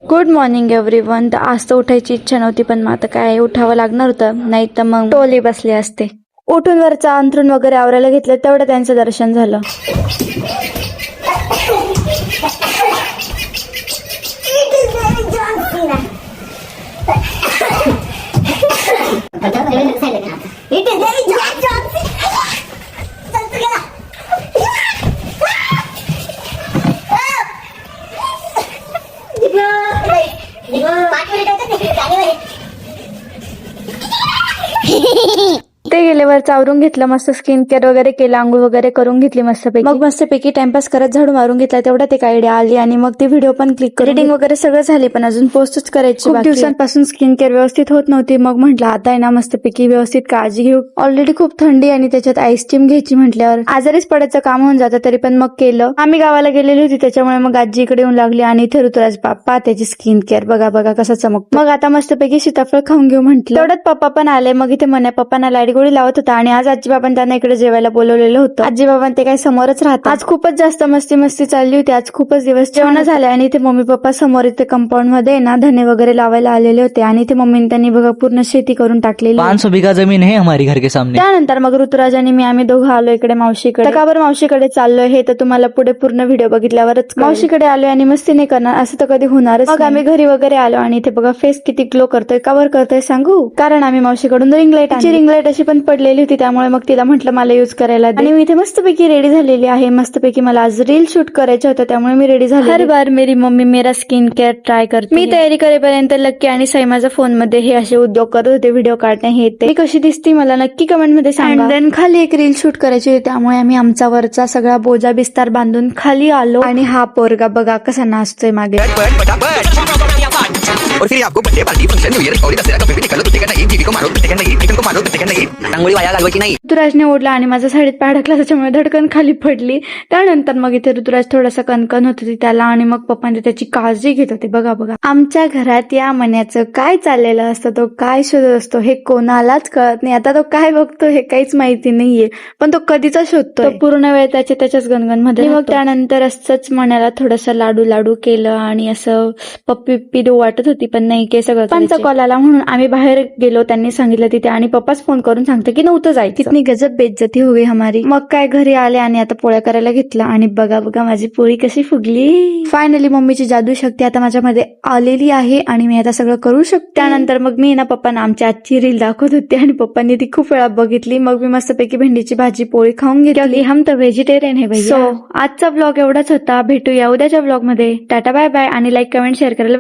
Good morning everyone. तर आज तर उठायची इच्छा नव्हती, पण मग आता काय उठावं लागणार होतं, नाही तर मग टोले बसले असते. उठून वरचा अंथरूण वगैरे आवरायला घेतलं, तेवढं त्यांचं दर्शन झालं. ते गेल्यावर आवरून घेतलं, मस्त स्किन केअर वगैरे केलं, आंघोळ वगैरे करून घेतली मस्तपैकी. मग मस्तपैकी टाइमपास करत झाडू मारून घेतला. तेवढ्यात एक आयडिया आली आणि मग ती व्हिडिओ पण क्लिक करून रिडिंग वगैरे सगळं झाली, पण अजून पोस्टच करायची. खूप दिवसांपासून स्किन केअर व्यवस्थित होत नव्हती. मग म्हटलं आता आहे ना मस्तपैकी व्यवस्थित काळजी घेऊ. ऑलरेडी खूप थंडी आणि त्याच्यात आईस क्रीम घ्यायची म्हटल्यावर आजारीच पडायचं काम होऊन जातं. तरी पण मग केलं. आम्ही गावाला गेलेली होती, त्याच्यामुळे मग आजी इकडे येऊन लागली आणि इथे ऋतुराज बाप्पा त्याची स्किन केअर बघा बघा कसं चमकतं. मग आता मस्तपैकी सीताफळ खाऊन घेऊ म्हटलं. तेवढ्यात पप्पा पण आले. मग इथे मने पप्पांना लाईट गोळी लावत होता आणि आज आजीबाबांनी त्यांना इकडे जेवायला बोलवलेलं होतं. आजीबाबां ते काही समोरच राहतात. आज खूपच जास्त मस्ती चालली होती. आज खूपच दिवस जेवण झाले आणि इथे मम्मी पप्पा समोर इथे कंपाऊंड मध्ये ना धने वगैरे लावायला आलेले होते आणि इथे मम्मीने त्यांनी बघा पूर्ण शेती करून टाकलेली. 500 बीघा जमीन है हमारी घर के सामने. त्यानंतर मग ऋतुराज आणि मी आम्ही दोघं आलो इकडे मावशीकडे. का बरं मावशीकडे चाललोय हे तर तुम्हाला पुढे पूर्ण व्हिडिओ बघितल्यावरच. मावशीकडे आलोय आणि मस्ती नाही करणार असं तर कधी होणारच. मग आम्ही घरी वगैरे आलो आणि इथे बघा फेस किती ग्लो करतोय. का बरं करतोय सांगू? कारण आम्ही मावशीकडून रिंग लाईट अशी पण पडलेली होती, त्यामुळे मग तिला म्हटलं मला यूज करायला. आणि मी इथे मस्तपैकी रेडी झालेली आहे. मस्तपैकी मला आज रील शूट करायचे होते, त्यामुळे मी रेडी झाले. हर बार मेरी मम्मी मेरा स्किन केअर ट्राय करते. मी तयारी करेपर्यंत लक्की आणि साई माझ्या फोन मध्ये हे असे उद्योग करत होते, व्हिडिओ काढणे हे ते. मी कशी दिसती मला नक्की कमेंट मध्ये सांगा. देन खाली एक रील शूट करायची होती, त्यामुळे आम्ही आमचा वरचा सगळा बोजा बिस्तार बांधून खाली आलो आणि हा पोरगा बघा कसा नाचतोय मागे. और फिर आपको birthday party function new year और दसरा का पेपर निकालो प्रत्येकांना एक दीदी को मारो प्रत्येकांना एक टिकन को मारो प्रत्येकांना एक रांगोळी वाया घालवायची नाही. ऋतुराजने ओढला आणि माझ्या साडीत पाय अडकला, त्याच्यामुळे धडकन खाली पडली. त्यानंतर मग इथे ऋतुराज थोडासा कणकण होत होती त्याला आणि मग पप्पांनी त्याची काळजी घेत होते. बघा बघा आमच्या घरात या मण्याचं काय चाललेलं असतं, तो काय शोधत असतो हे कोणालाच कळत नाही. आता तो काय बघतो हे काहीच माहिती नाहीये, पण तो कधीचा शोधतो. पूर्ण वेळ त्याच्याच गणगण मध्ये. मग त्यानंतर असंच मनाला थोडंसं लाडू केलं आणि असं पप्पी वाटत होती, पण नाही के सगळं. पप्पांचा कॉल आला म्हणून आम्ही बाहेर गेलो. त्यांनी सांगितलं तिथे आणि पप्पाच फोन करून सांगते की नव्हतं जायचं. कितनी गजब बेइज्जती हो गई हमारी. मग काय घरी आले आणि आता पोळ्या करायला घेतला आणि बघा माझी पोळी कशी फुगली. फायनली मम्मीची जादू शक्ती आता माझ्यामध्ये आलेली आहे आणि मी आता सगळं करू शकते. त्यानंतर मग मी ना पप्पांना आमची आजची रील दाखवत होते आणि पप्पांनी ती खूप वेळा बघितली. मग मी मस्तपैकी भेंडीची भाजी पोळी खाऊन घेतली. हम तर व्हेजिटेरियन है भैया. सो आजचा ब्लॉग एवढाच होता. भेटूया उद्याच्या ब्लॉग मध्ये. टाटा बाय बाय आणि लाईक कमेंट शेअर करायला